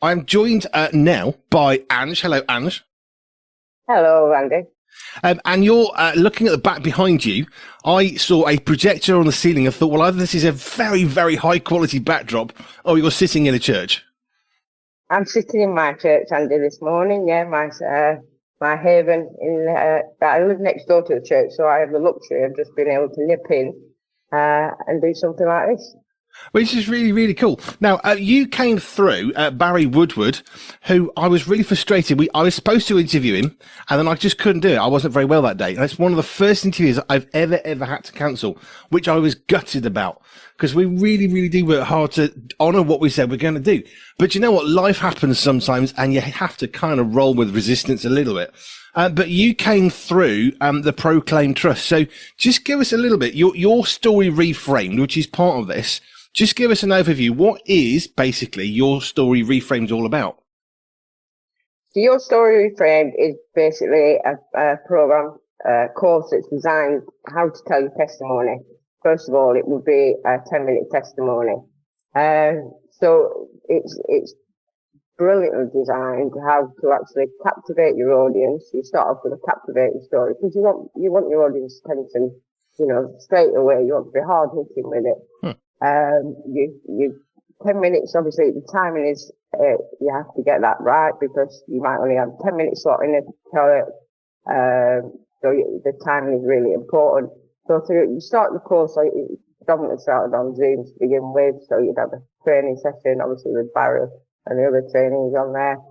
I'm joined now by Ange. Hello, Ange. Hello, Andy. And you're looking at the back behind you. I saw a projector on the ceiling and thought, well, either this is a very, very high quality backdrop or you're sitting in a church. I'm sitting in my church, Andy, this morning. Yeah, my haven I live next door to the church, so I have the luxury of just being able to nip in and do something like this. Which is really, really cool. Now, you came through Barry Woodward, who I was really frustrated. I was supposed to interview him, and then I just couldn't do it. I wasn't very well that day. And it's one of the first interviews I've ever had to cancel, which I was gutted about, because we really, really do work hard to honour what we said we're going to do. But you know what? Life happens sometimes, and you have to kind of roll with resistance a little bit. But you came through the Proclaim Trust. So just give us a little bit, your story reframed, which is part of this. Just give us an overview. What is basically Your Story Reframed all about? So Your Story Reframed is basically a program, course that's designed how to tell your testimony. First of all, it would be a 10-minute testimony. So it's brilliantly designed how to actually captivate your audience. You start off with a captivating story because you want your audience attention, straight away. You want to be hard hitting with it. You 10 minutes, obviously the timing is, you have to get that right because you might only have 10 minutes slot in a toilet. So the timing is really important. So you start the course, so it predominantly started on Zoom to begin with. So you'd have a training session, obviously with Barry and the other trainees on there,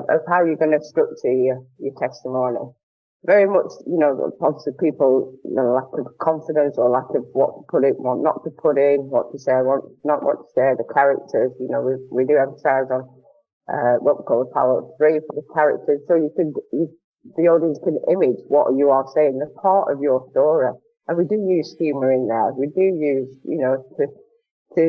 of how you're going to structure your testimony. Very much, obviously people, lack of confidence or lack of what to put in, what not to put in, what to say, not what to say, the characters, we do emphasize on, what we call the power of three for the characters. So the audience can image what you are saying, the part of your story. And we do use humor in there. We do use, to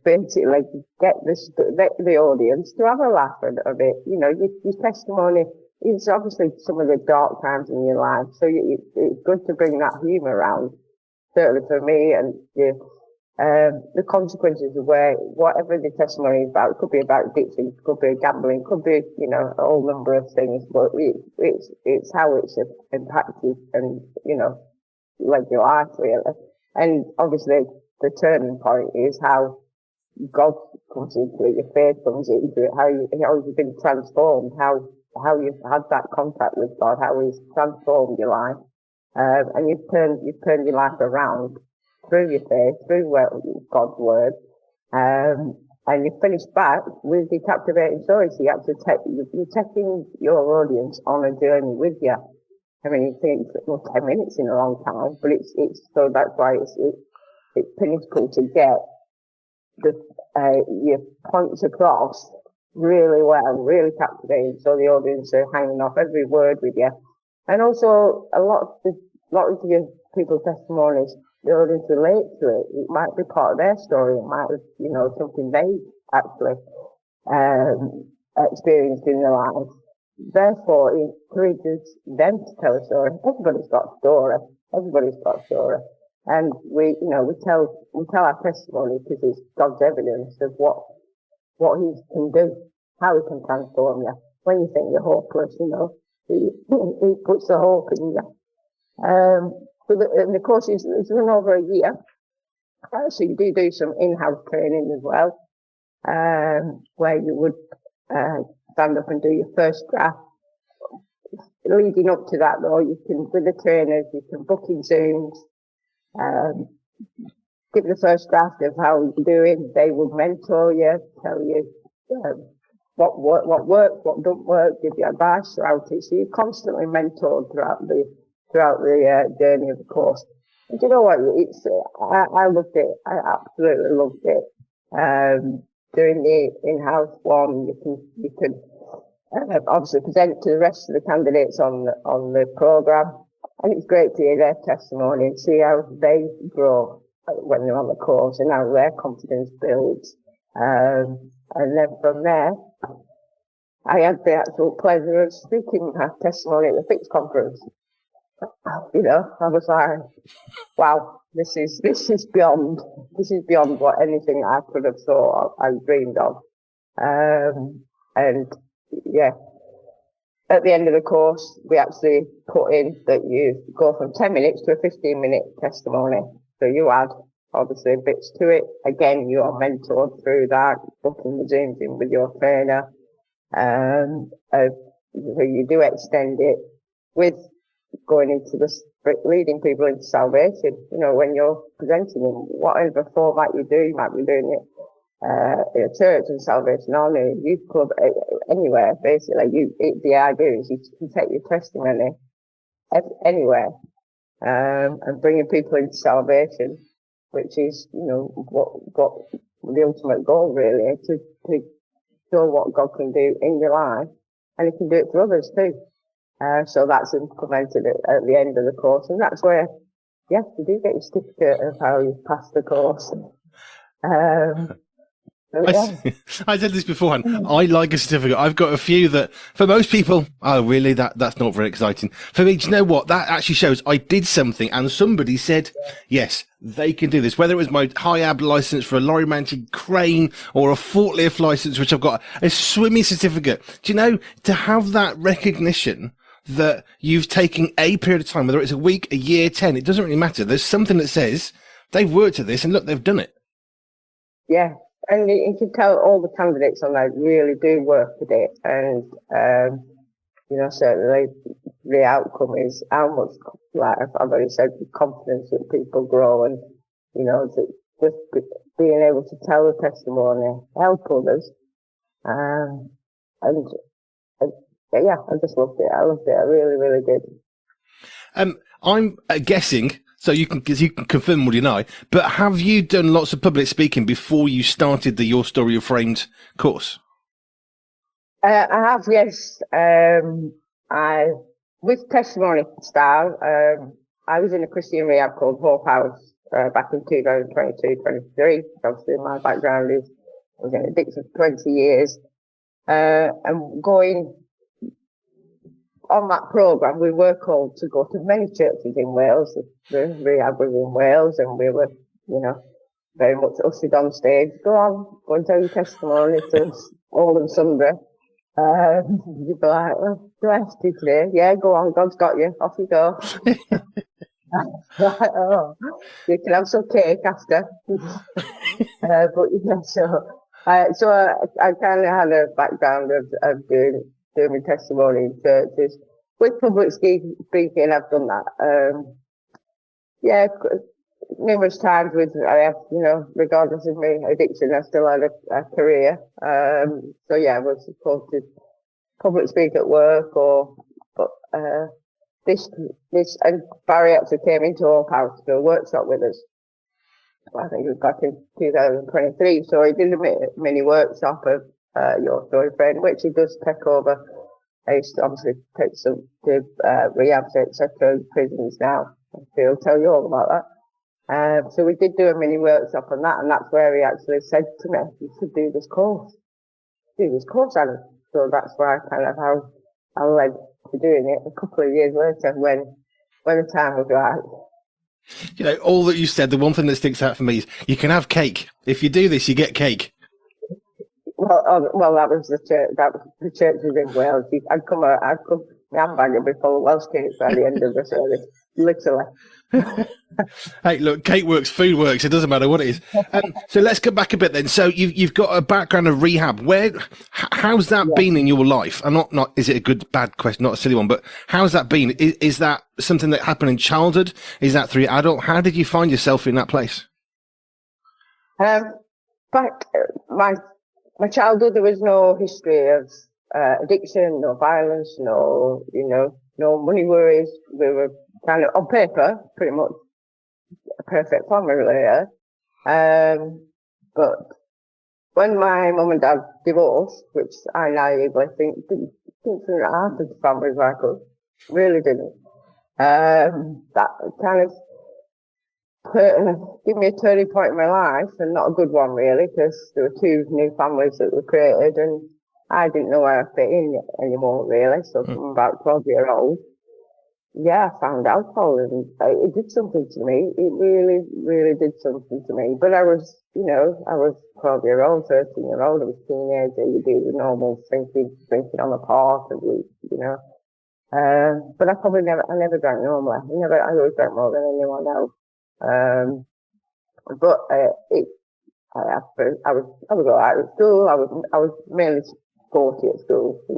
basically get the audience to have a laugh a bit. Your testimony, it's obviously some of the dark times in your life, so it's good to bring that humour around, certainly for me, and the consequences of whatever the testimony is about. It could be about addiction, it could be gambling, it could be, a whole number of things, but it's how it's impacted and, led your life, really. And obviously the turning point is how God comes into it, your faith comes into it, how you've been transformed, how you've had that contact with God, how He's transformed your life, and you've turned your life around through your faith, through God's word, and you finish back with the captivating story. So you're taking your audience on a journey with you. I mean, you think 10 minutes in a long time, but it's so that's why it's pinnacle to get your points across really well, really captivating, so the audience are hanging off every word with you. And also, a lot of your people's testimonies, the audience relate to it. It might be part of their story. It might be, something they actually experienced in their lives. Therefore, it encourages them to tell a story. Everybody's got a story. Everybody's got a story. And we tell our testimony because it's God's evidence of what He can do, how He can transform you. When you think you're hopeless, He puts the hope in you. And the course is run over a year. So you do some in-house training as well, where you would stand up and do your first draft. Leading up to that, though, you can, with the trainers, you can book in Zooms, give the first draft of how you're doing. They will mentor you, tell you what works, what don't work, give you advice throughout it. So you're constantly mentored throughout the journey of the course. And you know what? I loved it. I absolutely loved it. Doing the in-house one, you can obviously present to the rest of the candidates on the programme. And it's great to hear their testimony and see how they grow when they're on the course and how their confidence builds. And then from there, I had the actual pleasure of speaking my testimony at the Fix conference. I was like, wow, this is beyond what anything I could have thought of, I dreamed of. And yeah, at the end of the course, we actually put in that you go from 10 minutes to a 15-minute testimony. So you add obviously bits to it. Again, you are mentored through that, booking the Zooms in with your trainer. So you do extend it with going into leading people into salvation. You know, when you're presenting in whatever format you do, you might be doing it in a church and salvation army, youth club, anywhere, basically. The idea is you can take your testimony anywhere, and bringing people into salvation, which is, you know, what the ultimate goal really, to show what God can do in your life, and He can do it for others too. So that's implemented at the end of the course, and that's where, yes, you do get your certificate of how you passed the course. I said this beforehand. I like a certificate. I've got a few that, for most people, oh, really? That's not very exciting. For me, do you know what? That actually shows I did something and somebody said, yes, they can do this. Whether it was my high ab license for a lorry mounted crane or a forklift license, which I've got a swimming certificate. Do you know, to have that recognition that you've taken a period of time, whether it's a week, a year, 10, it doesn't really matter. There's something that says they've worked at this and look, they've done it. Yeah. And you can tell all the candidates on that really do work at it. And, you know, certainly the outcome is how much, like I've already said, the confidence that people grow, and, you know, just being able to tell the testimony, help others. And yeah, I just loved it. I loved it. I really, really did. I'm guessing, so you can confirm or deny, but have you done lots of public speaking before you started the Your Story Framed course? I have, yes. With testimony style, I was in a Christian rehab called Hope House back in 2022-23. Obviously, my background is I was in addiction for 20 years. And going on that programme, we were called to go to many churches in Wales. The rehab was in Wales, and we were, you know, very much ushered on stage. Go and tell your testimony to all and sundry. You'd be like, well, do I have to today? Yeah, go on, God's got you. Off you go. Like, oh, you can have some cake after. But yeah, so I kind of had a background of doing my testimony in churches. With public speaking, I've done that. Yeah, numerous times I have, you know, regardless of my addiction, I still had a career. So yeah, I was supposed to public speak at work but this, and Barry actually came into Hope House to do a workshop with us. I think it was back in 2023. So he did a mini workshop of, Your Story Framed, which he does take over. I used to obviously take some to, rehabs, etc., prisons now. He'll tell you all about that. So we did do a mini workshop on that, and that's where he actually said to me, you should do this course. Alan. So that's why how I led to doing it a couple of years later when the time was right. You know, all that you said, the one thing that sticks out for me is you can have cake. If you do this, you get cake. Well, that was the church. That was the churches in Wales. I'd come, my handbag would be full of Welsh cakes by the end of the service, literally. Hey, look, cake works, food works. It doesn't matter what it is. So let's go back a bit then. So you've got a background of rehab. How's that been in your life? And not is it a good, bad question? Not a silly one, but how's that been? Is that something that happened in childhood? Is that through adult? How did you find yourself in that place? Back my childhood, there was no history of addiction, no violence, no money worries. We were kind of, on paper, pretty much a perfect family, really. But when my mum and dad divorced, which I naively think didn't half of the families like us, really didn't. That kind of give me a turning point in my life, and not a good one really, because there were two new families that were created, and I didn't know where I fit in anymore really. So I'm about 12-year-old. yeah, I found alcohol and it did something to me. It really, really did something to me. But I was, I was 12-year-old, 13-year-old, I was a teenager, you do the normal drinking on the park and but I never drank normally. I always drank more than anyone else. Um, but, I was alright at school. I was mainly sporty at school, so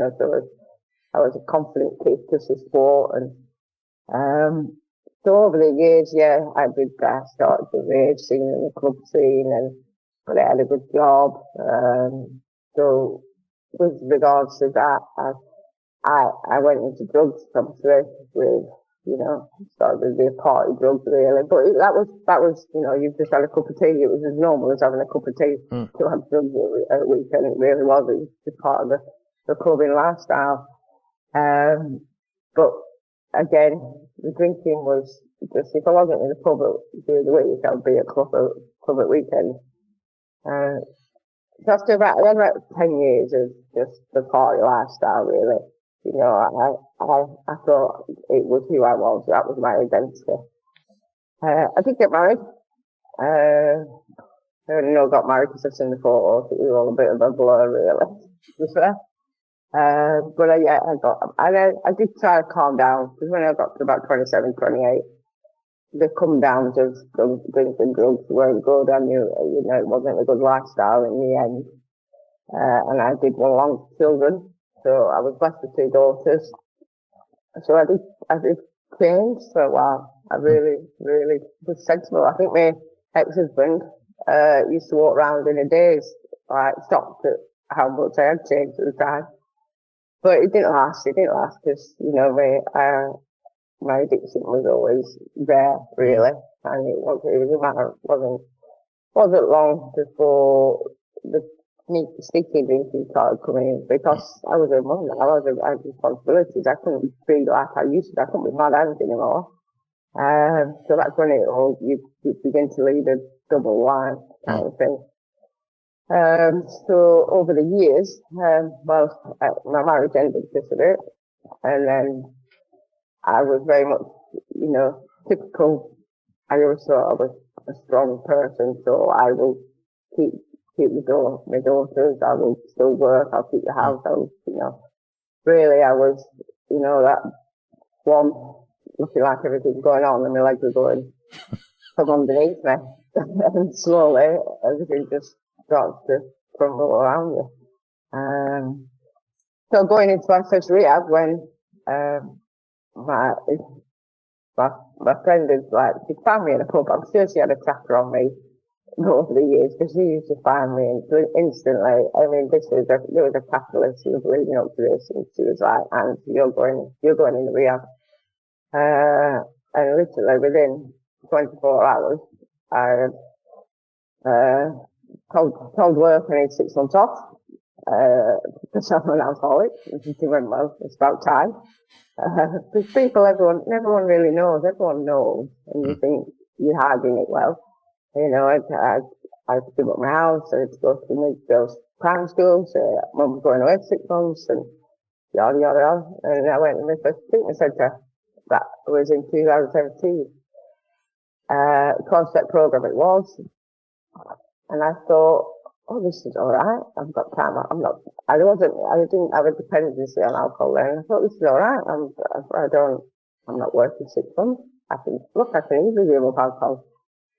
I was a confident kid because of sport and, so over the years, yeah, I started to rage singing in the club scene but I had a good job. So with regards to that, I went into drugs obviously with, started with the party drugs really. But that was, you just had a cup of tea. It was as normal as having a cup of tea to have drugs at the weekend. It really was. It was just part of the clubbing lifestyle. But again, the drinking was just, if I wasn't in the pub during the week, I would be at club at weekend. So after about 10 years of just the party lifestyle, really, I thought it was who I was. That was my identity. I did get married. I got married because I've seen the photos. It was all a bit of a blur, really. To be fair. But I did try to calm down because when I got to about 27, 28, the come downs of drinking drugs weren't good. I knew, it wasn't a good lifestyle in the end. And I did one along with children. So I was blessed with 2 daughters. So I did change for a while. I really, really was sensible. I think my ex-husband, used to walk around in a daze, like, shocked at how much I had changed at the time. But it didn't last because, my addiction was always there, really. And it wasn't long before the sneaky drinking started coming in because I was a mum. I had responsibilities. I couldn't be like I used to. I couldn't be mad at anymore. So that's when you begin to lead a double life kind of thing. So over the years, my marriage ended because of it. And then I was very much, typical. I always thought I was a strong person, so I will keep my daughters, I will still work, I'll keep the house, really I was, that one looking like everything's going on and my legs were going from underneath me. And slowly everything just starts to crumble around you. So going into my first rehab when, my friend is like, she found me in a pub. I'm sure she had a tracker on me over the years because she used to find me and instantly. I mean, there was a catalyst who was leading up to this, and she was like, "Ange, you're going in the rehab." And literally within 24 hours, I told work I need 6 months off because I'm an alcoholic. And she went, "Well, it's about time." Because everyone really knows. Everyone knows, and you think you're hiding it well. I had to give up my house. I had to go to the mid-girls' primary school. So Mum was going away for 6 months, and yada yada yada. And I went to my first treatment centre. That was in 2017. Concept program it was, and I thought, oh, this is all right. I've got time. I didn't have a dependency on alcohol then. I thought this is all right. I'm not working 6 months. I can easily give up alcohol.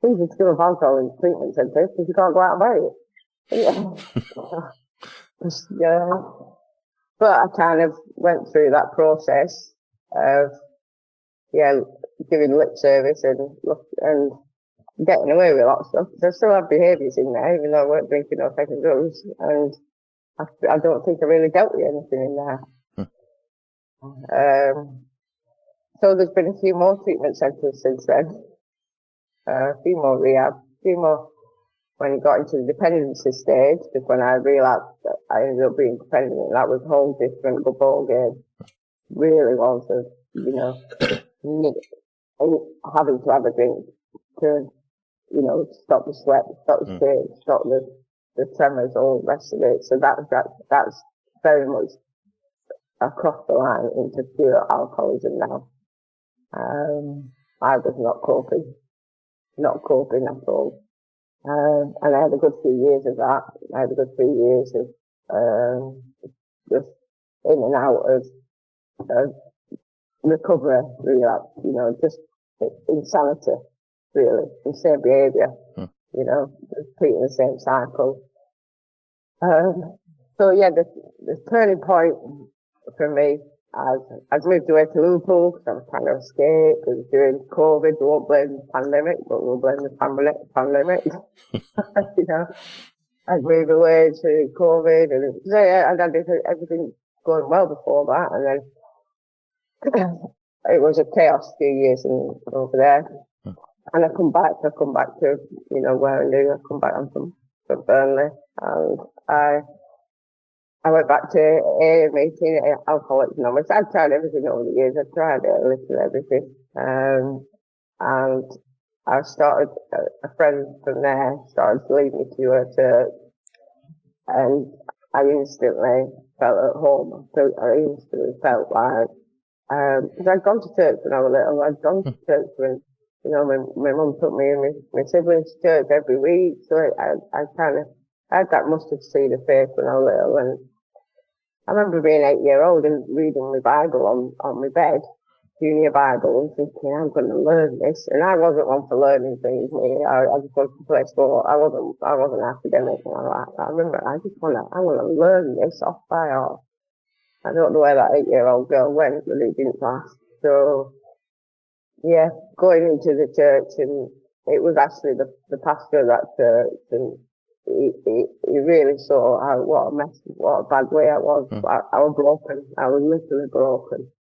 It's easy to give up alcohol in treatment centres because you can't go out and buy it. Yeah. But I kind of went through that process of, giving lip service and getting away with a lot of stuff. I still have behaviours in there, even though I weren't drinking or taking drugs. And I don't think I really dealt with anything in there. So there's been a few more treatment centres since then. A few more rehab, a few more when it got into the dependency stage, because when I realised that I ended up being dependent, that was a whole different ball game. Really was, having to have a drink to, stop the sweat, stop the shake, stop the tremors, all the rest of it. So that's very much across the line into pure alcoholism now. I was not coping at all. And I had a good few years of that. I had a good few years of just in and out of recovery, relapse, just insanity, really, the same behaviour, repeating the same cycle. So yeah, the turning point for me, I've moved away to Liverpool because I was trying to escape. It was during COVID. We won't blame the pandemic, but we'll blame the pandemic. I'd moved away to COVID, and I did everything going well before that, and then it was a chaos few years over there. And I come back to, where I knew. I come back, I'm from Burnley, and I went back to AA meeting, Alcoholics Anonymous. I've tried everything over the years. I've tried a little everything. And I started, a friend from there started to lead me to a church, and I instantly felt at home. I instantly felt like, because I'd gone to church when I was little. I'd gone to church when, my mum took me and my siblings to church every week. So I kind of had that mustard seed of faith when I was little. And I remember being 8-year-old and reading my Bible on my bed, junior Bible, and thinking, I'm going to learn this. And I wasn't one for learning things. I just wanted to play sport. I wasn't academic and all that. I remember, I want to learn this off by heart. I don't know where that 8-year-old girl went, but it didn't last. So, yeah, going into the church, and it was actually the pastor of that church, and he really saw what a bad way I was. I was broken. I was literally broken.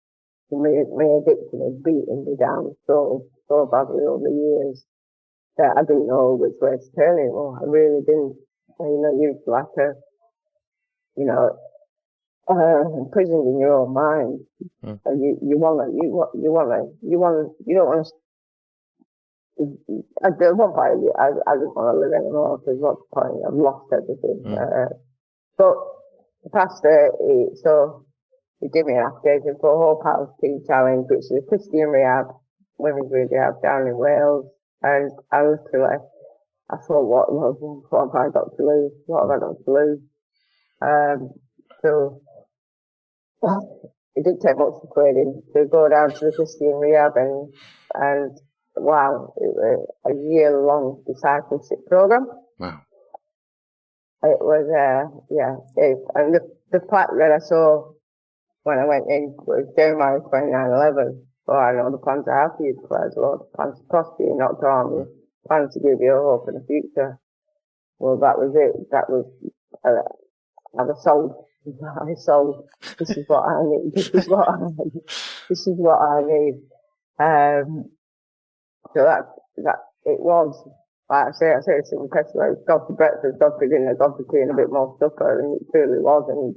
My addiction had beaten me down so badly over the years that I didn't know which way to turn it. Well, I really didn't. You're like imprisoned in your own mind. And you don't want to. At one point, I didn't want to live anymore because what's the point? I've lost everything. But the pastor, he gave me an application for a whole Pals Tea Challenge, which is a Christian rehab, women's rehab down in Wales. And I thought, what have I got to lose? What have I got to lose? So it didn't take much persuading to go down to the Christian rehab, and wow, it was a year-long discipleship program. Wow. It was, and the plaque that I saw when I went in was Jeremiah 29:11. Oh, I know the plans I have for you, declares the Lord, plans to prosper you, not to harm you, plans to give you a hope and a future. Well, that was it. That was, I was sold. I was sold. This is what I need. This is what I need. So that it was, like I say it's in the testimony, God for breakfast, God for dinner, God for tea, and a bit more supper, and it truly was, and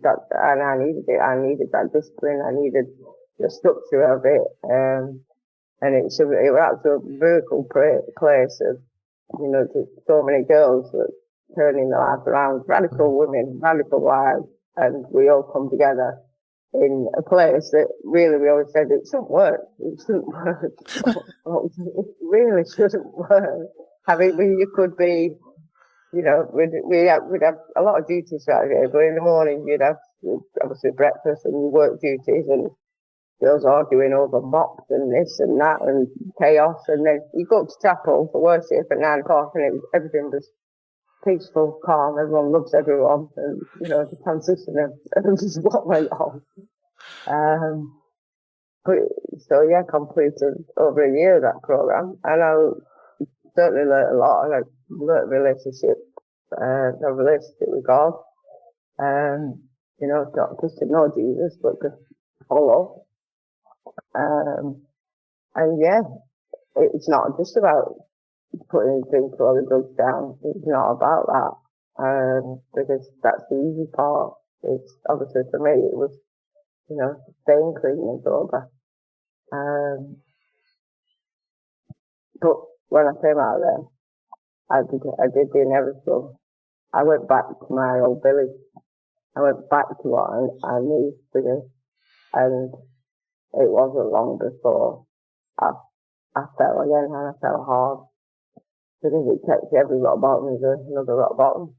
I needed it. I needed that discipline. I needed the structure of it, and it was a miracle place of, to so many girls that turning their life around, radical women, radical wives, and we all come together in a place that really we always said it shouldn't work. It shouldn't work. It really shouldn't work. You could be, we'd have a lot of duties out here, but in the morning you'd have obviously breakfast and work duties and girls arguing over mops and this and that and chaos, and then you go up to chapel for worship at 9 o'clock and everything was peaceful, calm, everyone loves everyone, and the transition of what went on. Completed over a year of that program, and I certainly learned a lot. And I learned a relationship with God. Not just to know Jesus, but to follow. It's not just about putting things or the drugs down. It's not about that. Because that's the easy part. It's obviously for me, it was, staying clean and sober. But when I came out of there, I did the inevitable. I went back to my old village. I went back to what I knew to do. And it wasn't long before I, I fell again, and I fell hard. Because it takes every rock bottom is another rock bottom.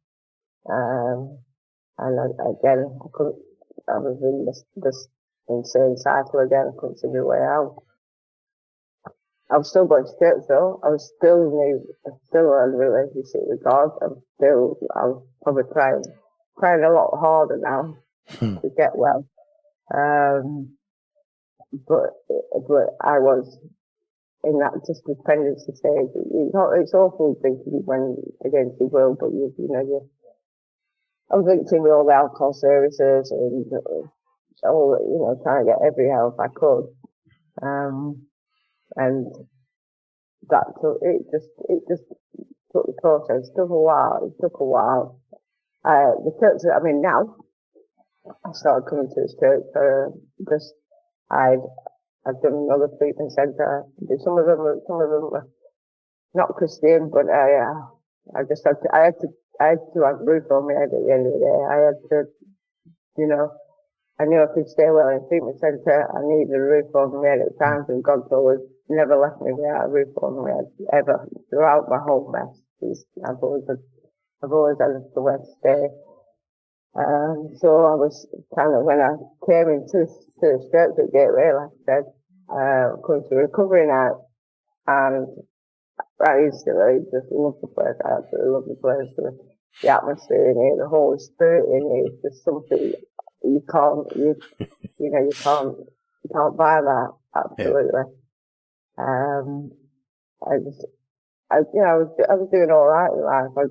And again, I was in this insane cycle again. I couldn't see my way out. I was still going to church though. I still had a relationship with God. I was probably trying a lot harder now to get well. But I was in that just dependency stage. It's awful thinking when against your will, but I was linked in with all the alcohol services and trying to get every help I could. And that it just took the process. It took a while. The church that I'm in now, I started coming to this church because I've done another treatment centre. Some of them were not Christian, but I just had to have a roof on my head at the end of the day. I had to, I knew I could stay well in a treatment centre. I needed a roof over my head at times, and God's always never left me without a roof over my head, ever, throughout my whole mess. I've always had somewhere to stay. So I was kind of, when I came into the church at Gateway, like I said, coming to recovery now, and I instantly just love the place. I absolutely love the place. The atmosphere in here, the Holy Spirit in here, it's just something you can't buy that, absolutely. I was doing all right in life. I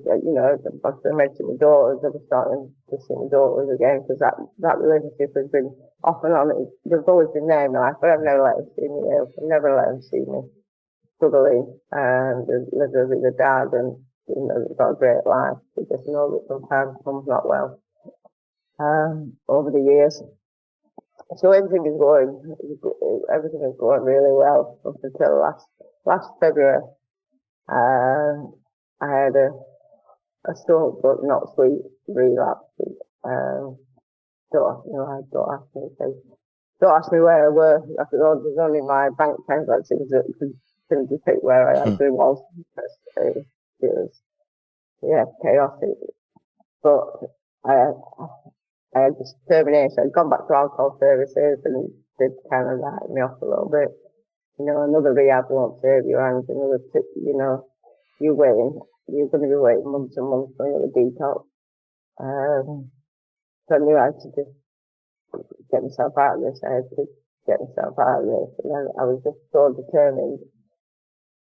mentioned my daughters. I was starting to see my daughters again because that relationship has been off and on. They've always been there in my life, but I've never let them see me ill. I've never let them see me struggling. And live with the dad, and they've got a great life. They just know that sometimes mum's not well. Over the years, so everything is going really well up until last February. I had a stroke, but not sweet relapse. Don't ask me where I were. There's only my bank transactions that can depict where I actually was. It was chaotic. But I had this determination. I'd gone back to alcohol services and did kind of write me off a little bit. Another rehab won't save you, and you're going to be waiting months and months for another detox. So I knew I had to just get myself out of this. And then I was just so determined,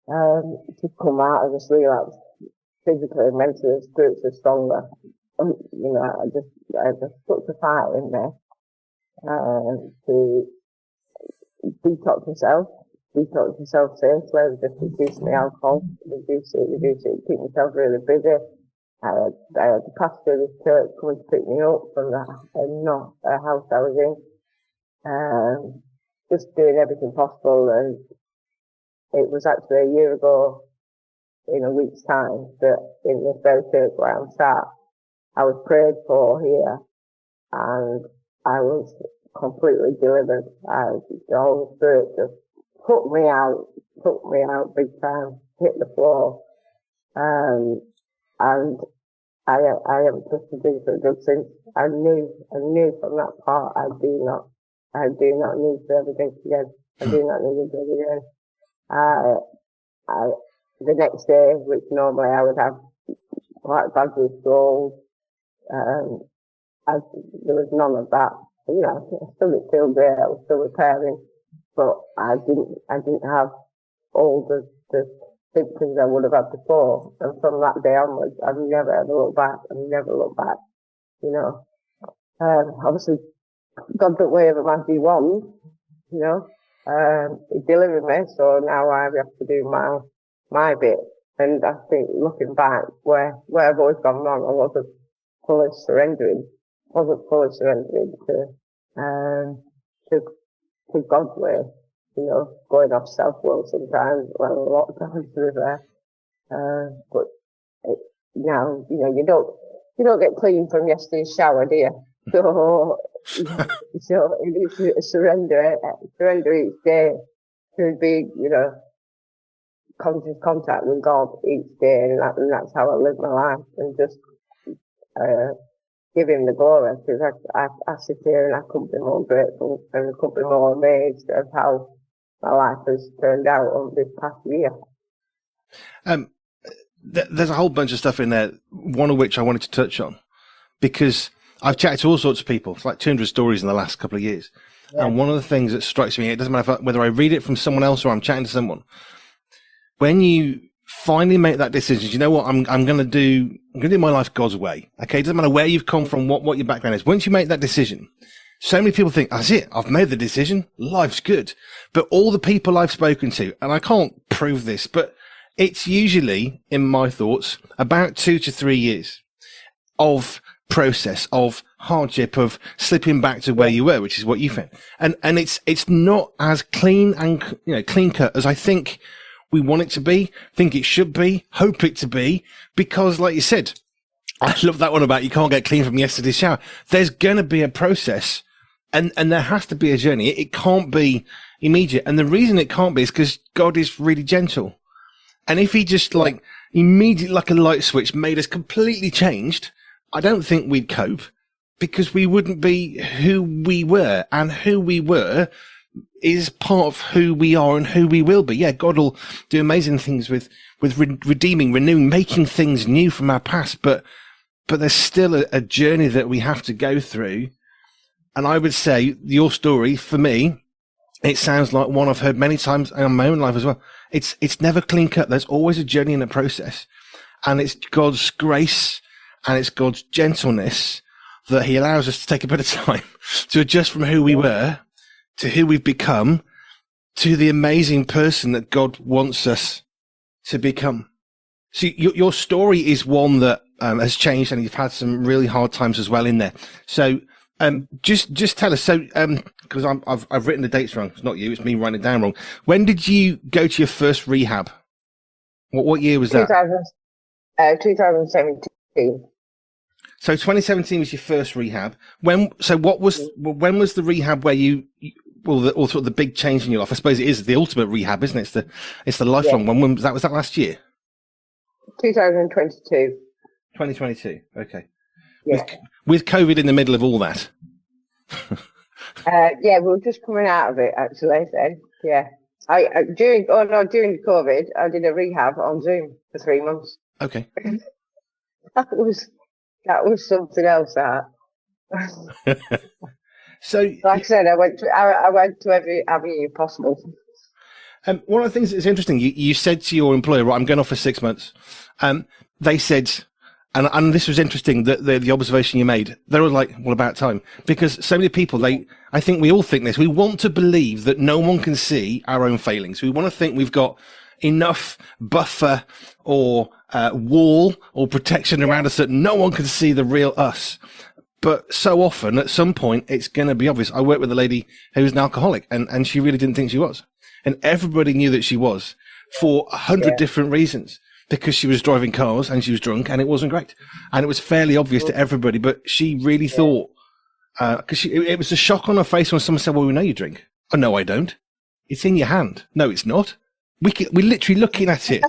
to come out of this relapse physically, mentally, spiritually stronger. I just took the fight in there, to detox myself safely, just reduce my alcohol, reduce it, keep myself really busy. I had the pastor of this church coming to pick me up from the house I was in, just doing everything possible. And it was actually a year ago, in a week's time, that in this very church where I'm sat, I was prayed for here, and I was completely delivered. The Holy Spirit just took me out big time, hit the floor, and I haven't touched a drink for a drug since. I knew from that part I do not need to ever drink again. I do not need to drink again. The next day, which normally I would have quite bad withdrawals, there was none of that. I still didn't feel great. I was still repairing, but I didn't have all the symptoms I would have had before. And from that day onwards, I've never ever looked back. Obviously, God don't wave a magic wand. He delivered me, so now I have to do my bit. And I think looking back, where I've always gone wrong, I wasn't fully surrendering to God's way, going off self-will sometimes, well, a lot of times to be fair. But now, you don't get clean from yesterday's shower, do you? So it is to surrender each day, to be, conscious contact with God each day, and that's how I live my life, and just give Him the glory, because I sit here and I couldn't be more grateful and I couldn't be more amazed of how my life has turned out over this past year. There's a whole bunch of stuff in there, one of which I wanted to touch on, because I've chatted to all sorts of people. It's like 200 stories in the last couple of years. Yeah. And one of the things that strikes me, it doesn't matter whether I read it from someone else or I'm chatting to someone, when you finally make that decision, you know what, I'm going to do my life God's way. Okay. It doesn't matter where you've come from, what your background is. Once you make that decision, so many people think, that's it. I've made the decision. Life's good. But all the people I've spoken to, and I can't prove this, but it's usually, in my thoughts, about 2 to 3 years of process, of hardship, of slipping back to where you were, which is what you found. And it's not as clean and, clean cut as I think we want it to be, think it should be, hope it to be, because like you said, I love that one about you can't get clean from yesterday's shower. There's going to be a process and there has to be a journey. It can't be immediate. And the reason it can't be is because God is really gentle. And if He just immediately, like a light switch, made us completely changed, I don't think we'd cope, because we wouldn't be who we were, and who we were is part of who we are and who we will be. Yeah, God will do amazing things with redeeming, renewing, making things new from our past, but there's still a journey that we have to go through. And I would say your story, for me, it sounds like one I've heard many times in my own life as well. It's never clean cut. There's always a journey and a process, and it's God's grace and it's God's gentleness that He allows us to take a bit of time to adjust from who we were to who we've become to the amazing person that God wants us to become. So your story is one that has changed, and you've had some really hard times as well in there. So just tell us. So because I've written the dates wrong. It's not you. It's me writing it down wrong. When did you go to your first rehab? What year was that? 2017. So 2017 was your first rehab. When was the rehab where sort of the big change in your life? I suppose it is the ultimate rehab, isn't it? It's the lifelong one. When was that last year? 2022. 2022. Okay. Yeah. With COVID in the middle of all that. We were just coming out of it actually then. Yeah. During COVID, I did a rehab on Zoom for 3 months. Okay. That was something else. That. So, like I said, I went to every avenue possible. One of the things that's interesting, you said to your employer, right, I'm going off for 6 months. They said, and this was interesting, that the observation you made, they were like, well, about time. Because so many people, I think we all think this, we want to believe that no one can see our own failings. We want to think we've got enough buffer or wall or protection around us that no one can see the real us. But so often, at some point, it's going to be obvious. I worked with a lady who was an alcoholic, and she really didn't think she was. And everybody knew that she was for 100 different reasons, because she was driving cars and she was drunk and it wasn't great. And it was fairly obvious to everybody, but she really thought, because it was a shock on her face when someone said, well, we know you drink. Oh, no, I don't. It's in your hand. No, it's not. We're literally looking at it.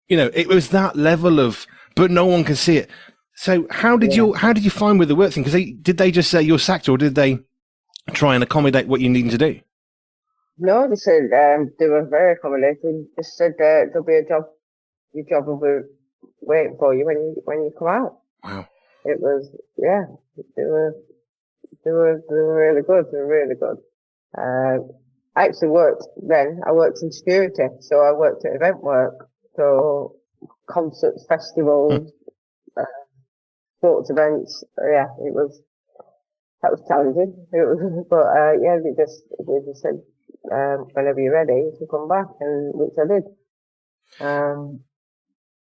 It was that level of, but no one can see it. So how did you find with the work thing? Because did they just say you're sacked, or did they try and accommodate what you needed to do? No, they said they were very accommodating. They said there'll be a job. Your job will be waiting for you when you come out. Wow. It was They were really good. They were really good. I actually worked then. I worked in security, so I worked at event work, so concerts, festivals, sports events. Yeah, that was challenging. They just said, whenever you're ready, you can come back, and which I did.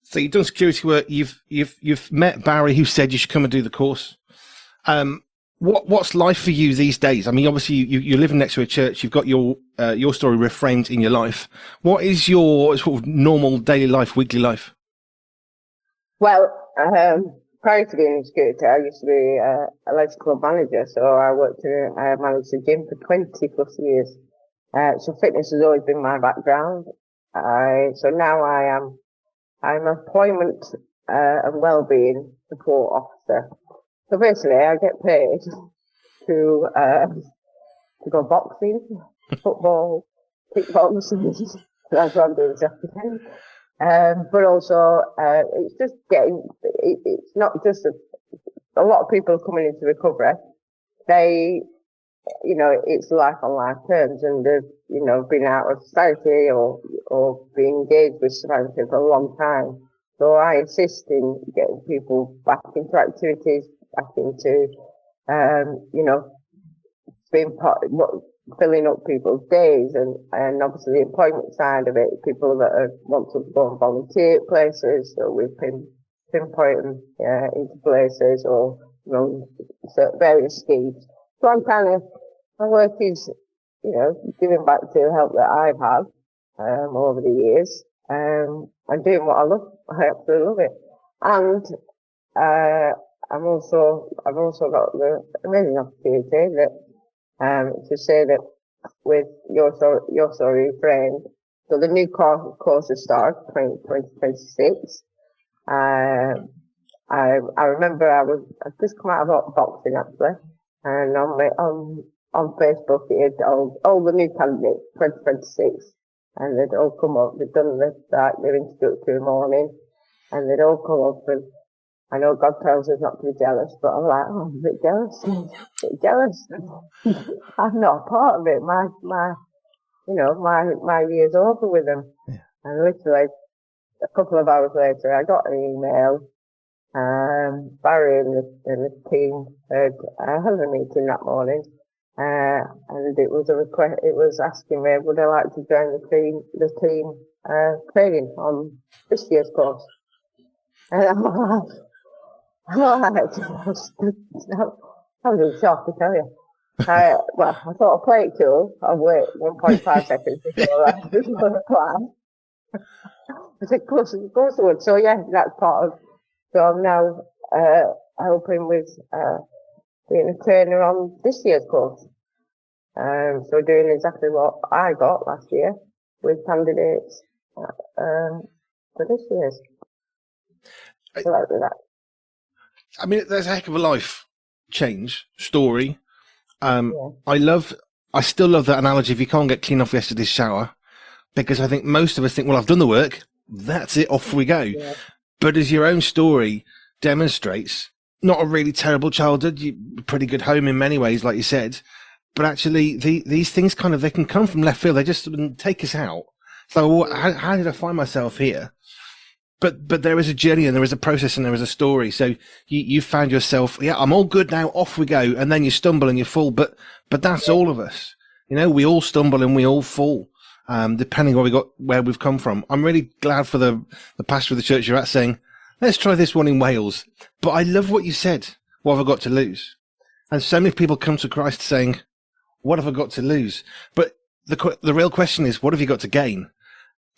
So you've done security work. You've met Barry, who said you should come and do the course. What's life for you these days? I mean, obviously you're living next to a church. You've got your story reframed in your life. What is your sort of normal daily life, weekly life? Well, prior to being in security, I used to be a life club manager. So I managed the gym for 20 plus years. So fitness has always been my background. So now I'm employment and wellbeing support officer. So basically, I get paid to go boxing, football, kickboxing. That's what I'm doing this afternoon. But also, it's just it's not just a lot of people coming into recovery. They, it's life on life terms, and they've, been out of society or been engaged with society for a long time. So I insist in getting people back into activities, back into, being filling up people's days, and obviously the employment side of it, people that want to go and volunteer at places, so we pinpoint them into places or various schemes. So my work is, giving back to the help that I've had over the years, and doing what I love. I absolutely love it, and I've also got the amazing opportunity that to say that with your story friend, so the new course has started 2026. I remember I just come out of boxing actually, and on Facebook it had all the new candidates 2026, and they'd all come up. They'd done their introductory morning, and they'd all come up, and I know God tells us not to be jealous, but I'm like, I'm a bit jealous. I'm not a part of it. My year's over with them. Yeah. And literally a couple of hours later, I got an email. Barry and the team had a meeting that morning, and it was a request. It was asking me, would I like to join the team training on this year's course? And I'm like, I was in shock, to tell you. I thought I'd play it cool. I'll wait 1.5 seconds before I reply. I said, of course I would. So yeah, that's part of. So I'm now helping with being a trainer on this year's course. So doing exactly what I got last year with candidates for this year's. So that. I mean, there's a heck of a life change story. Yeah. I still love that analogy. If you can't get clean off yesterday's shower, because I think most of us think, well, I've done the work. That's it. Off we go. Yeah. But as your own story demonstrates, not a really terrible childhood, pretty good home in many ways, like you said. But actually, these things they can come from left field. They just take us out. So how did I find myself here? But there is a journey and there is a process and there is a story. So you found yourself, I'm all good now, off we go. And then you stumble and you fall. But that's all of us. We all stumble and we all fall, depending where we've come from. I'm really glad for the pastor of the church you're at saying, let's try this one in Wales. But I love what you said. What have I got to lose? And so many people come to Christ saying, what have I got to lose? But the real question is, what have you got to gain?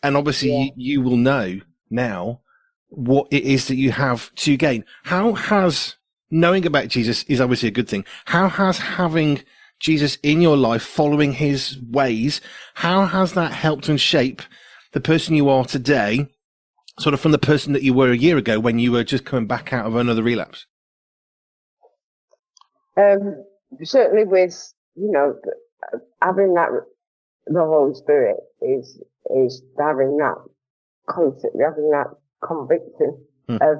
And obviously you will know now what it is that you have to gain. How has knowing about Jesus is obviously a good thing. How has having Jesus in your life, following his ways, how has that helped and shape the person you are today, sort of from the person that you were a year ago when you were just coming back out of another relapse? Certainly with, having the Holy Spirit is having that concept, having that conviction of,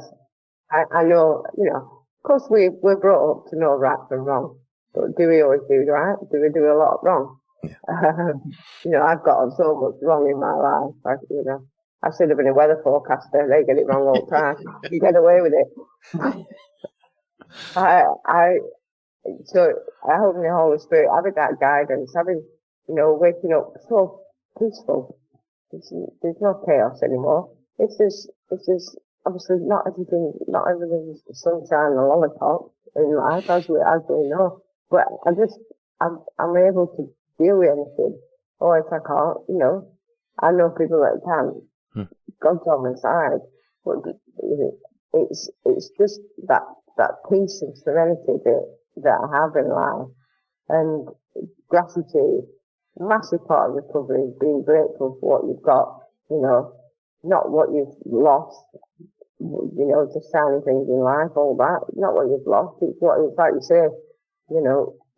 I know, of course we're brought up to know right from wrong, but do we always do right? Do we do a lot wrong? Yeah. I've got so much wrong in my life. I should have been a weather forecaster. They get it wrong all the time. You get away with it. So I hope in the Holy Spirit, having that guidance, waking up so peaceful. There's no chaos anymore. It's just obviously not everything's sunshine and lollipop in life as we know. But I'm able to deal with anything. Or if I can't, I know people that can. God's on my side. But it's just that peace and serenity that I have in life, and gratitude massive part of recovery is being grateful for what you've got, not what you've lost, just shiny things in life, all that, not what you've lost, it's what it's like you say,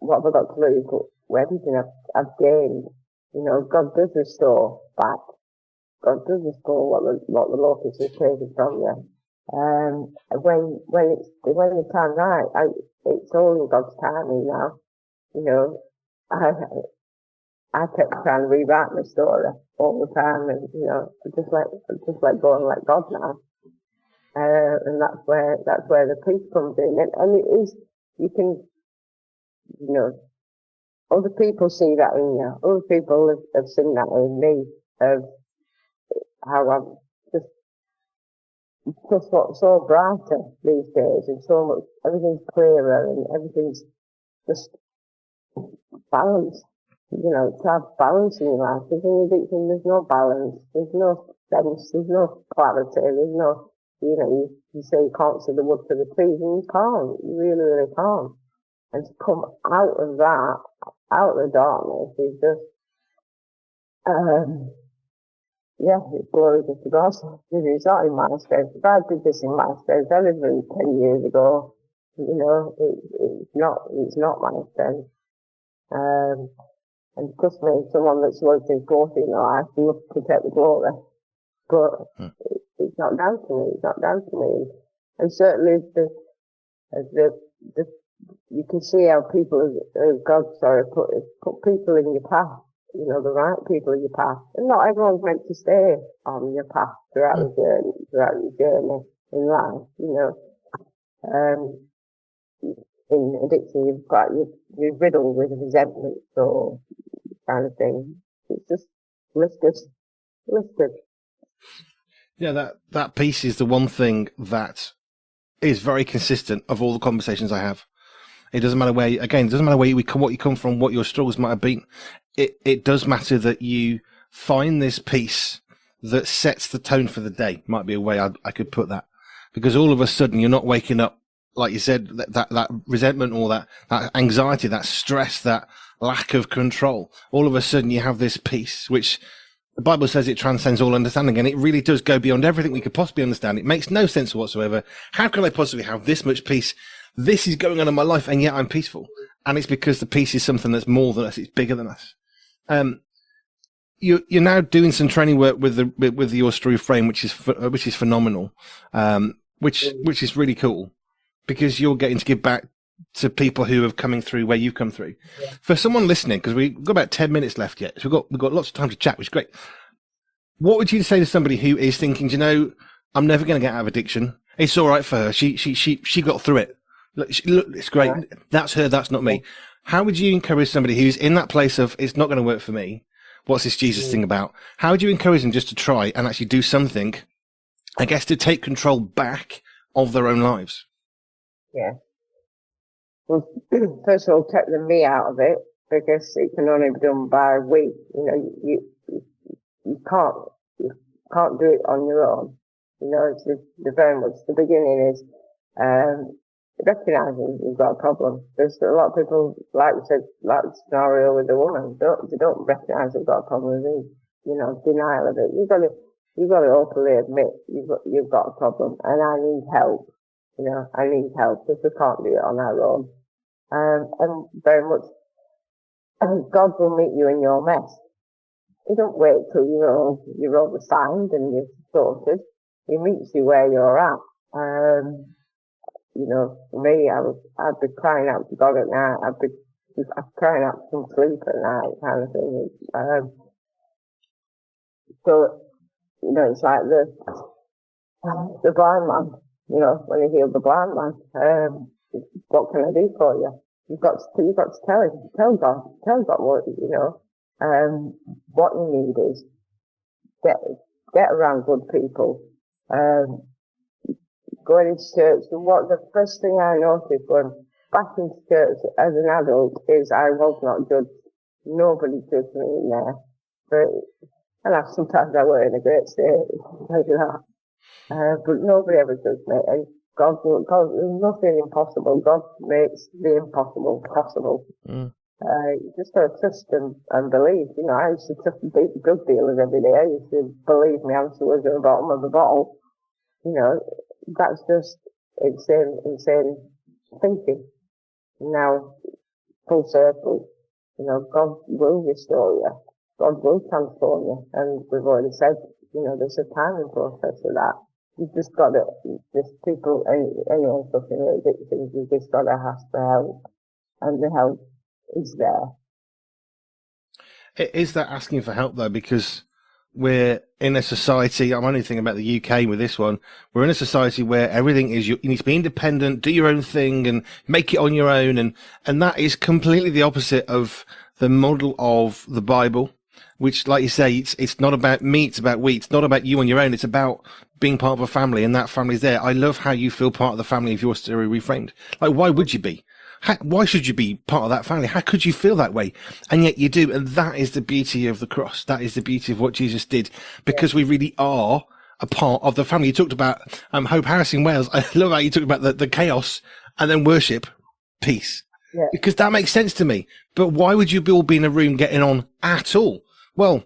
what have I got to lose, but everything I've gained, God does restore back. God does restore what the locusts have taken from you. When the time's right, it's all in God's timing now. I kept trying to rewrite my story all the time, and I just let go and let God now. And that's where the peace comes in, and it is, you can, other people see that in you. Other people have seen that in me, of how I'm just so brighter these days, and so much, everything's clearer, and everything's just balanced. To have balance in your life. There's an addiction, there's no balance, there's no sense, there's no clarity, there's no, you say you can't see the wood for the trees, and you can't, you really, really can't. And to come out of that, out of the darkness, is just, it's glory to God. It's not in my strength. If I did this in my strength, that was 10 years ago. It's not my strength. And trust me, someone that's worked in growth in their life loves to take the glory. But it's not down to me. It's not down to me. And certainly you can see how people, put people in your path. The right people in your path. And not everyone's meant to stay on your path throughout your journey in life, in addiction, you're riddled with resentment, so kind of thing. It's just listed. Yeah, that piece is the one thing that is very consistent of all the conversations I have. It doesn't matter where, what you come from, what your struggles might have been. It does matter that you find this peace that sets the tone for the day. Might be a way I could put that, because all of a sudden you're not waking up, like you said, that resentment or that anxiety, that stress, that lack of control. All of a sudden you have this peace, which the Bible says it transcends all understanding, and it really does go beyond everything we could possibly understand. It makes no sense whatsoever. How can I possibly have this much peace? This is going on in my life, and yet I'm peaceful. And it's because the peace is something that's more than us. It's bigger than us. You're now doing some training work with your story frame, which is phenomenal. Which is really cool, because you're getting to give back to people who are coming through where you've come through. Yeah. For someone listening, because we've got about 10 minutes left yet, so we've got lots of time to chat, which is great. What would you say to somebody who is thinking, I'm never going to get out of addiction. It's all right for her. She got through it. Look, it's great. Yeah. That's her. That's not me. How would you encourage somebody who's in that place of, it's not going to work for me? What's this Jesus thing about? How would you encourage them just to try and actually do something, I guess, to take control back of their own lives? Yeah. Well, first of all, take the me out of it, because it can only be done by we. You can't do it on your own. It's the very much the beginning is recognizing you've got a problem. There's a lot of people, like you said, like the scenario with the woman, they don't recognize they've got a problem. Denial of it. You've got to openly admit you've got a problem, and I need help. I need help, because we can't do it on our own. And very much, God will meet you in your mess. He don't wait till you're oversigned and you're sorted. He meets you where you're at. For me, I'd be crying out to God at night. I'd be crying out for some sleep at night, kind of thing. So, it's like the blind man. When he healed the blind man, what can I do for you? You've got to tell God what you need is get around good people, going to church. And what the first thing I noticed when back into church as an adult is I was not judged. Nobody judged me in there. But sometimes I were in a great state like that. But nobody ever judged me. And God, there's nothing impossible. God makes the impossible possible. You just got to trust and believe. You know, I used to trust the drug dealers every day. I used to believe me answer was at the bottom of the bottle. You know, that's just insane thinking. Now, full circle, you know, God will restore you. God will transform you. And we've already said, you know, there's a timing process for that. You've just got to, just people, anyone suffering with addictions, you've just got to ask for help. And the help is there. It is that asking for help though, because we're in a society, I'm only thinking about the UK with this one, we're in a society where everything is, you need to be independent, do your own thing and make it on your own. And that is completely the opposite of the model of the Bible, which, like you say, it's not about me, it's about we. It's not about you on your own. It's about being part of a family, and that family's there. I love how you feel part of the family if your story reframed. Like, why would you be? Why should you be part of that family? How could you feel that way? And yet you do. And that is the beauty of the cross. That is the beauty of what Jesus did, because we really are a part of the family. You talked about Hope Harris in Wales. I love how you talked about the chaos and then worship, peace. Yeah. Because that makes sense to me. But why would you all be in a room getting on at all? Well,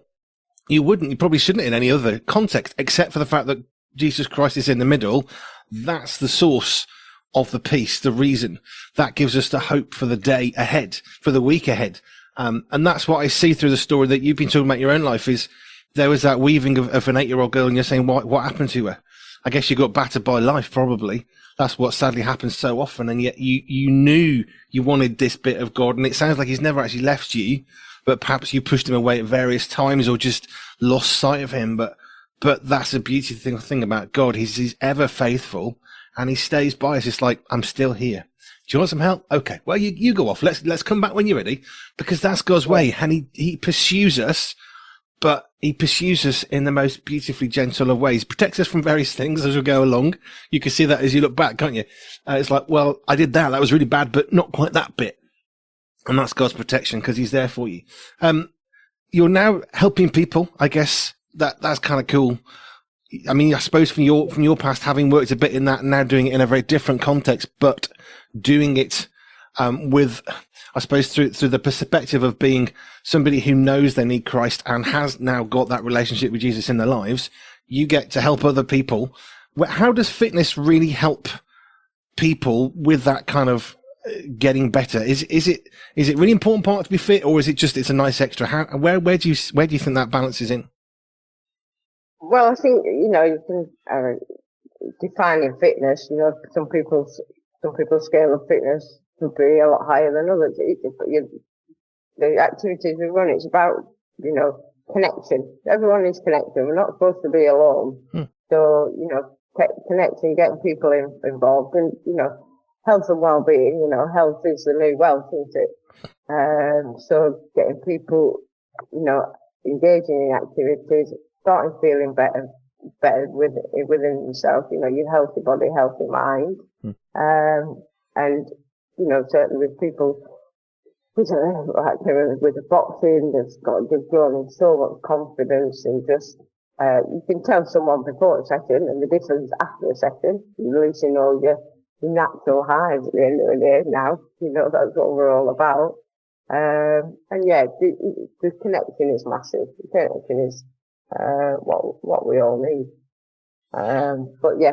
you wouldn't. You probably shouldn't in any other context, except for the fact that Jesus Christ is in the middle. That's the source of the peace, the reason that gives us the hope for the day ahead, for the week ahead. And that's what I see through the story that you've been talking about in your own life, is there was that weaving of an 8-year-old girl, and you're saying, what happened to her? I guess you got battered by life, probably. That's what sadly happens so often. And yet you knew you wanted this bit of God. And it sounds like he's never actually left you, but perhaps you pushed him away at various times or just lost sight of him. But that's a beautiful thing about God. He's ever faithful. And he stays by us. It's like, I'm still here. Do you want some help? Okay. Well, you go off. Let's come back when you're ready, because that's God's way. And he pursues us, but he pursues us in the most beautifully gentle of ways, protects us from various things as we go along. You can see that as you look back, can't you? It's like, well, I did that. That was really bad, but not quite that bit. And that's God's protection, because he's there for you. You're now helping people. I guess that's kind of cool. I mean, I suppose from your past, having worked a bit in that and now doing it in a very different context, but doing it, with, I suppose through the perspective of being somebody who knows they need Christ and has now got that relationship with Jesus in their lives, you get to help other people. How does fitness really help people with that kind of getting better? Is it really important part to be fit, or is it just, it's a nice extra? Where do you think that balance is in? Well, I think, you know, you can defining fitness. You know, some people's scale of fitness could be a lot higher than others. The activities we run, it's about, you know, connection. Everyone is connected. We're not supposed to be alone. So, you know, connecting, getting people involved, and, you know, health and well-being. You know, health is the new wealth, isn't it? So getting people, you know, engaging in activities, starting feeling better within themselves. You know, your healthy body, healthy mind. And, you know, certainly with people with the boxing, they've grown in so much confidence, and just, you can tell someone before a session and the difference after a session. You're releasing all your natural highs at the end of the day now. You know, that's what we're all about. And yeah, the connection is massive. The connection is, what we all need. But yeah,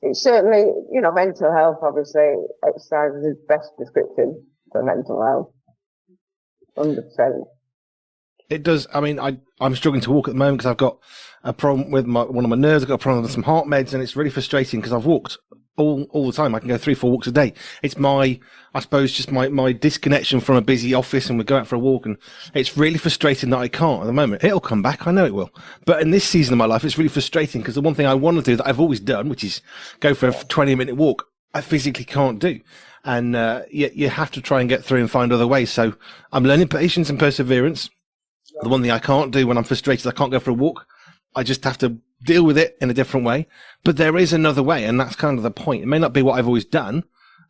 it's certainly, you know, mental health, obviously, exercise is the best prescription for mental health. 100%. It does. I mean, I'm struggling to walk at the moment because I've got a problem with one of my nerves. I've got a problem with some heart meds, and it's really frustrating because I've walked all the time. I can go 3-4 walks a day. It's I suppose, just my disconnection from a busy office, and we go out for a walk, and it's really frustrating that I can't at the moment. It'll come back. I know it will. But in this season of my life, it's really frustrating because the one thing I want to do that I've always done, which is go for a 20-minute walk, I physically can't do. And, you have to try and get through and find other ways. So I'm learning patience and perseverance. The one thing I can't do when I'm frustrated, I can't go for a walk. I just have to deal with it in a different way. But there is another way, and that's kind of the point. It may not be what I've always done,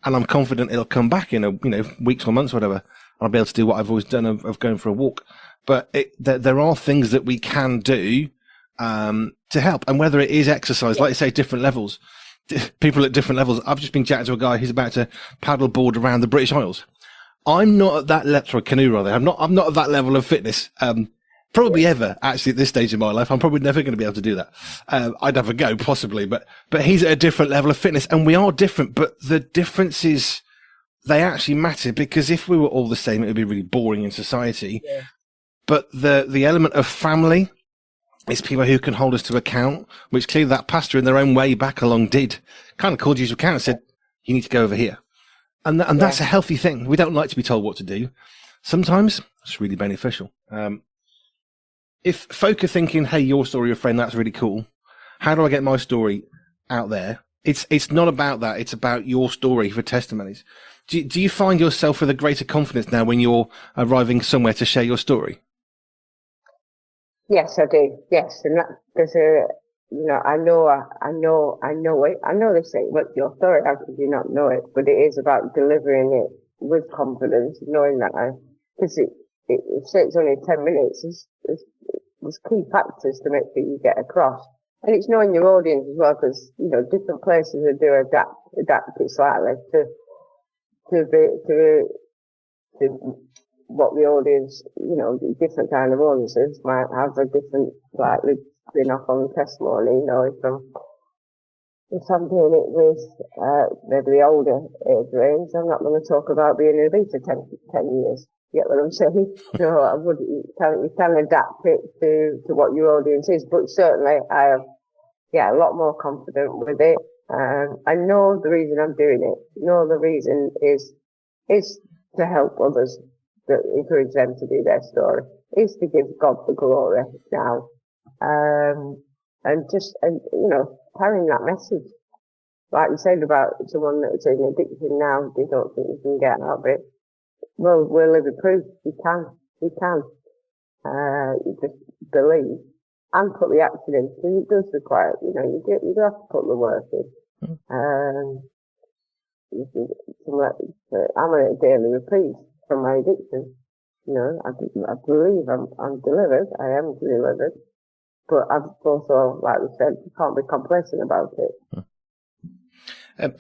and I'm confident it'll come back in weeks or months or whatever, and I'll be able to do what I've always done of going for a walk. But there are things that we can do to help, and whether it is exercise, like you say, different levels, people at different levels. I've just been chatting to a guy who's about to paddle board around the British Isles. I'm not at that level, sorry, canoe rather. I'm not at that level of fitness. Probably ever, actually, at this stage of my life. I'm probably never going to be able to do that. I'd have a go, possibly, but he's at a different level of fitness, and we are different, but the differences, they actually matter, because if we were all the same, it would be really boring in society. Yeah. But the element of family is people who can hold us to account, which clearly that pastor in their own way back along did. Kind of called you to account and said, you need to go over here. And that's a healthy thing. We don't like to be told what to do. Sometimes it's really beneficial. If folk are thinking, hey, your story, your friend, that's really cool. How do I get my story out there? It's not about that. It's about your story for testimonies. Do you find yourself with a greater confidence now when you're arriving somewhere to share your story? Yes, I do. Yes. And that, there's a, I know it. I know they say, what's your story? How could you not know it? But it is about delivering it with confidence, knowing that because it say it's only 10 minutes, there's key factors to make sure you get across. And it's knowing your audience as well, because, different places do adapt it slightly to what the audience, different kind of audiences might have a different, slightly spin off on the testimony, if I'm doing it with, maybe the older age range, I'm not going to talk about being in a beat for 10 years. You get what I'm saying? So I wouldn't, you can adapt it to what your audience is, but certainly I have, a lot more confident with it. I know the reason I'm doing it. Know the reason is to help others, to encourage them to do their story, is to give God the glory now. And carrying that message. Like you said about someone that's in addiction now, they don't think they can get out of it. Well, we're living proof. You can. You just believe and put the action in. So it does require, you do have to put the work in. I'm at a daily reprieve from my addiction. I believe I'm delivered. I am delivered. But I've also, like we said, you can't be complacent about it.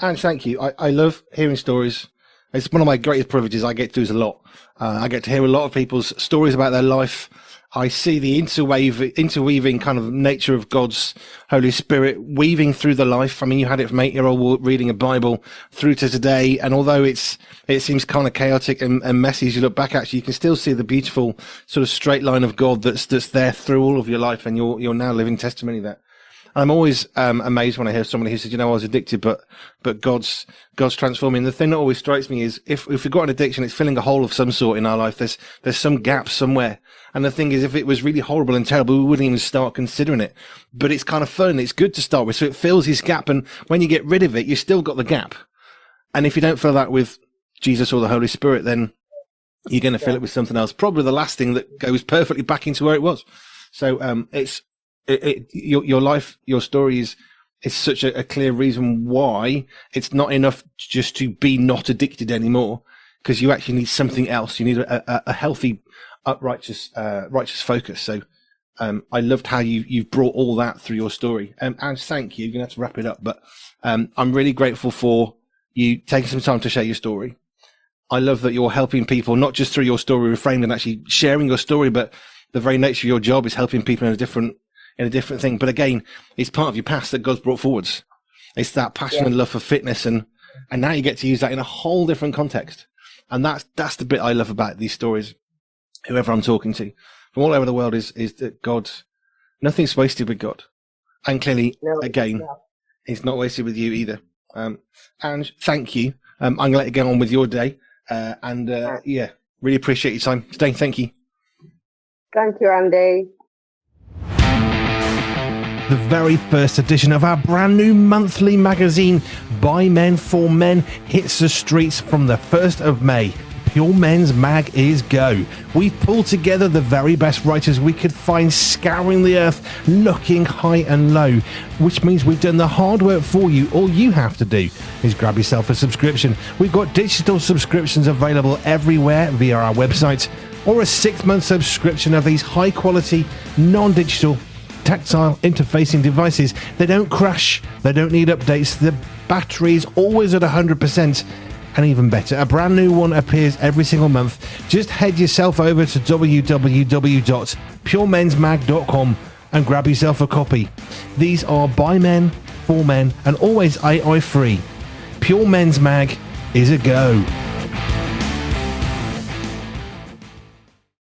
Ange, thank you. I love hearing stories. It's one of my greatest privileges. I get to do a lot. I get to hear a lot of people's stories about their life. I see the interweaving kind of nature of God's Holy Spirit weaving through the life. I mean, you had it from 8-year-old reading a Bible through to today. And although it seems kind of chaotic and messy as you look back, actually, you can still see the beautiful sort of straight line of God that's there through all of your life. And you're now living testimony of that. I'm always amazed when I hear somebody who says, I was addicted, but God's transforming. The thing that always strikes me is if we've got an addiction, it's filling a hole of some sort in our life. There's some gap somewhere. And the thing is, if it was really horrible and terrible, we wouldn't even start considering it. But it's kind of fun. It's good to start with. So it fills his gap. And when you get rid of it, you still got the gap. And if you don't fill that with Jesus or the Holy Spirit, then you're going to fill it with something else. Probably the last thing that goes perfectly back into where it was. So, your life, your story is such a clear reason why it's not enough just to be not addicted anymore, because you actually need something else. You need a healthy, righteous focus. So, I loved how you've brought all that through your story. And thank you. You're going to have to wrap it up, but, I'm really grateful for you taking some time to share your story. I love that you're helping people, not just through your story reframed and actually sharing your story, but the very nature of your job is helping people in a different thing. But again, it's part of your past that God's brought forwards. It's that passion and love for fitness. And now you get to use that in a whole different context. And that's the bit I love about these stories. Whoever I'm talking to from all over the world is that nothing's wasted with God. And clearly, it's not wasted with you either. Ange, thank you. I'm going to let you get on with your day. Really appreciate your time today. Thank you. Thank you, Andy. The very first edition of our brand new monthly magazine, By Men for Men, hits the streets from the 1st of May. Pure Men's Mag is go. We've pulled together the very best writers we could find, scouring the earth, looking high and low, which means we've done the hard work for you. All you have to do is grab yourself a subscription. We've got digital subscriptions available everywhere via our website, or a 6-month subscription of these high-quality, non-digital, tactile interfacing devices. They don't crash, they don't need updates, the battery is always at 100%, And even better, a brand new one appears every single month. Just head yourself over to www.puremensmag.com and grab yourself a copy. These are by men, for men, and always AI free. Pure Men's Mag is a go.